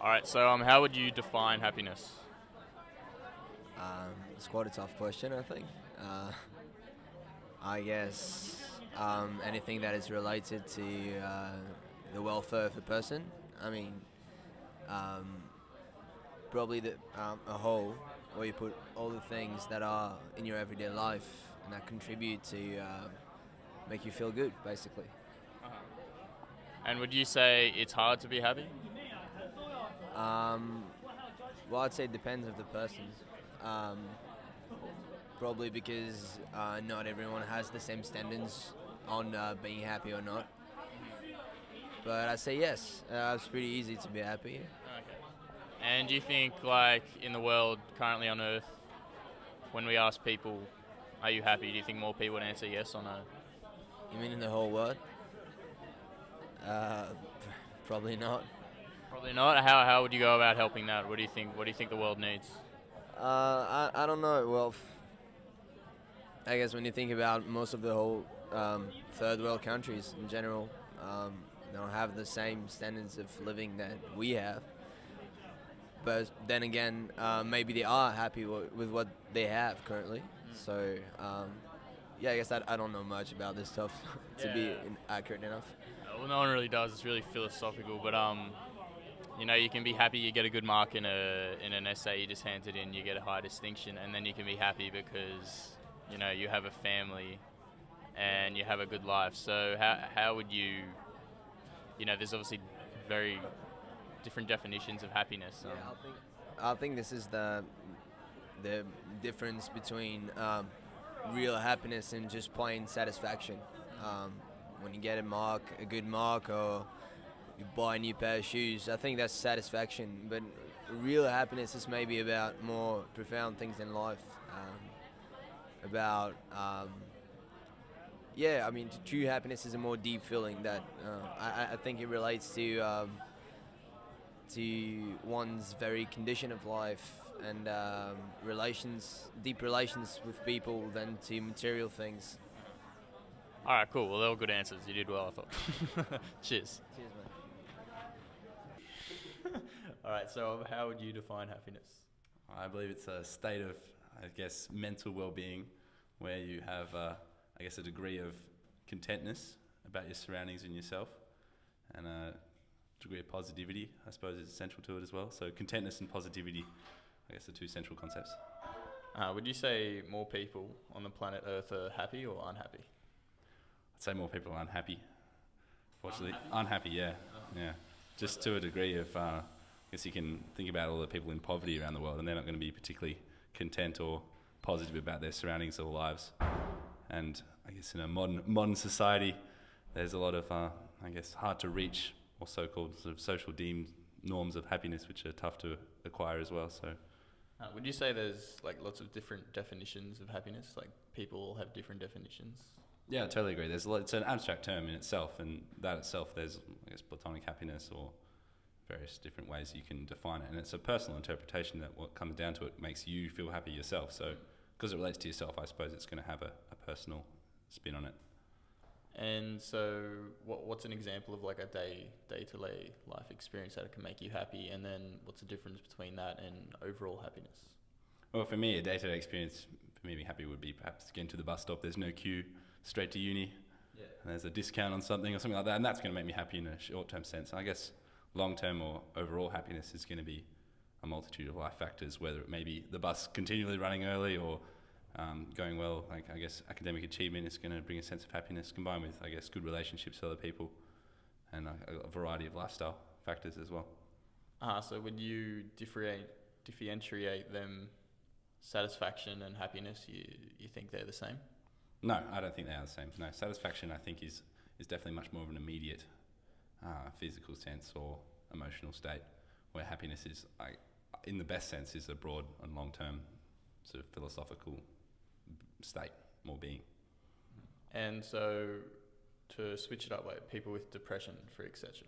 All right. So, how would you define happiness? It's quite a tough question, I think. I guess anything that is related to the welfare of the person. I mean, um, probably a whole where you put all the things that are in your everyday life and that contribute to make you feel good, basically. And would you say it's hard to be happy? Um, well, I'd say it depends of the person. Um, Probably because not everyone has the same standards on being happy or not. But I say yes. It's pretty easy to be happy. Okay. And do you think, like, in the world currently on Earth, when we ask people, "Are you happy?" Do you think more people would answer yes or no? You mean in the whole world? Uh, Probably not. Probably not. How would you go about helping that? What do you think? What do you think the world needs? I don't know. Well, I guess when you think about most of the whole third world countries in general, they don't have the same standards of living that we have. But then again, maybe they are happy with what they have currently. So, yeah, I guess I don't know much about this stuff to be Yeah. accurate enough. Well, no one really does. It's really philosophical, but you can be happy you get a good mark in an essay you just handed in, you get a high distinction, and then you can be happy because you have a family and you have a good life. So how would there's obviously very different definitions of happiness. Yeah, I think this is the difference between real happiness and just plain satisfaction. When you get a good mark, or you buy a new pair of shoes, I think that's satisfaction. But real happiness is maybe about more profound things in life. About yeah, I mean, true happiness is a more deep feeling that I think it relates to one's very condition of life and deep relations with people than to material things. All right, cool. Well, they were good answers. You did well, I thought. Cheers. Cheers, man. All right, so how would you define happiness? I believe it's a state of, I guess, mental well-being where you have, I guess, a degree of contentness about your surroundings and yourself, and a degree of positivity, I suppose, is essential to it as well. So contentness and positivity, I guess, are two central concepts. Would you say more people on the planet Earth are happy or unhappy? I'd say more people are unhappy. Fortunately, unhappy, yeah, yeah. Just to a degree of, I guess you can think about all the people in poverty around the world, and they're not going to be particularly content or positive about their surroundings or lives. And I guess in a modern society, there's a lot of, I guess, hard to reach or so-called sort of social deemed norms of happiness, which are tough to acquire as well. So, would you say there's like lots of different definitions of happiness? Like people all have different definitions. yeah, I totally agree. It's an abstract term in itself, and that itself, there's, I guess, platonic happiness or various different ways you can define it. And it's a personal interpretation that what comes down to it makes you feel happy yourself. So, because it relates to yourself, I suppose it's going to have a personal spin on it. And so, what's an example of like a day-to-day life experience that can make you happy? And then, what's the difference between that and overall happiness? Well, for me, a day-to-day experience for me to be happy would be perhaps getting to the bus stop. There's no queue, straight to uni, Yeah. and there's a discount on something or something like that, and that's going to make me happy in a short-term sense. And I guess long-term or overall happiness is going to be a multitude of life factors, whether it may be the bus continually running early or going well. Like, I guess academic achievement is going to bring a sense of happiness, combined with, I guess, good relationships with other people, and a variety of lifestyle factors as well. So would you differentiate them, satisfaction and happiness? You think they're the same? No, I don't think they are the same. No, satisfaction, I think, is definitely much more of an immediate physical sense or emotional state, where happiness is, in the best sense, is a broad and long-term sort of philosophical state, more being. And so, to switch it up, like people with depression, for etc.,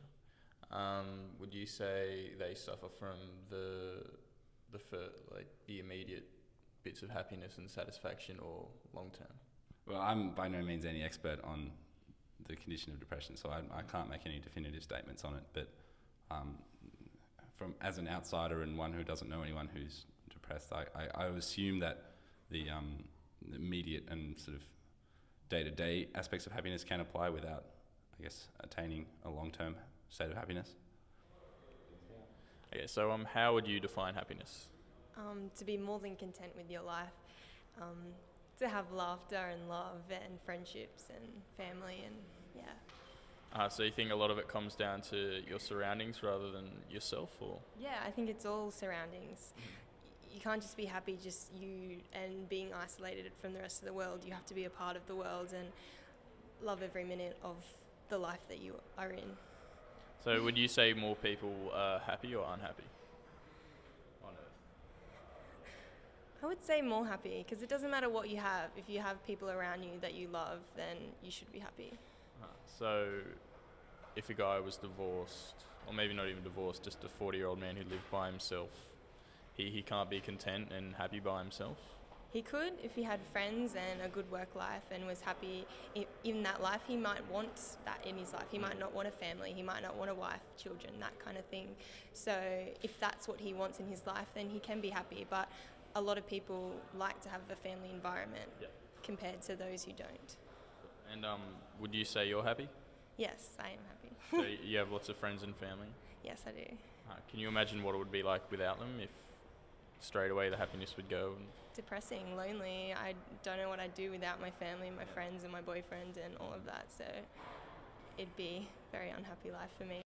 would you say they suffer from the immediate bits of happiness and satisfaction, or long term? Well, I'm by no means any expert on the condition of depression, so I can't make any definitive statements on it. But from as an outsider and one who doesn't know anyone who's depressed, I assume that the immediate and sort of day-to-day aspects of happiness can apply without, I guess, attaining a long-term state of happiness. Okay, so how would you define happiness? To be more than content with your life, to have laughter and love and friendships and family and So you think a lot of it comes down to your surroundings rather than yourself, or? yeah, I think it's all surroundings. You can't just be happy just you and being isolated from the rest of the world. You have to be a part of the world and love every minute of the life that you are in. So would you say more people are happy or unhappy on Earth? I would say more happy, because it doesn't matter what you have. If you have people around you that you love, then you should be happy. So if a guy was divorced, or maybe not even divorced, just a 40-year-old man who lived by himself, he can't be content and happy by himself? He could if he had friends and a good work life and was happy in that life. He might want that in his life. He might not want a family. He might not want a wife, children, that kind of thing. So if that's what he wants in his life, then he can be happy. But a lot of people like to have a family environment compared to those who don't. And would you say you're happy? Yes, I am happy. So you have lots of friends and family? Yes, I do. Can you imagine what it would be like without them, if straight away the happiness would go? Depressing, lonely. I don't know what I'd do without my family, my friends and my boyfriend and all of that. So it'd be a very unhappy life for me.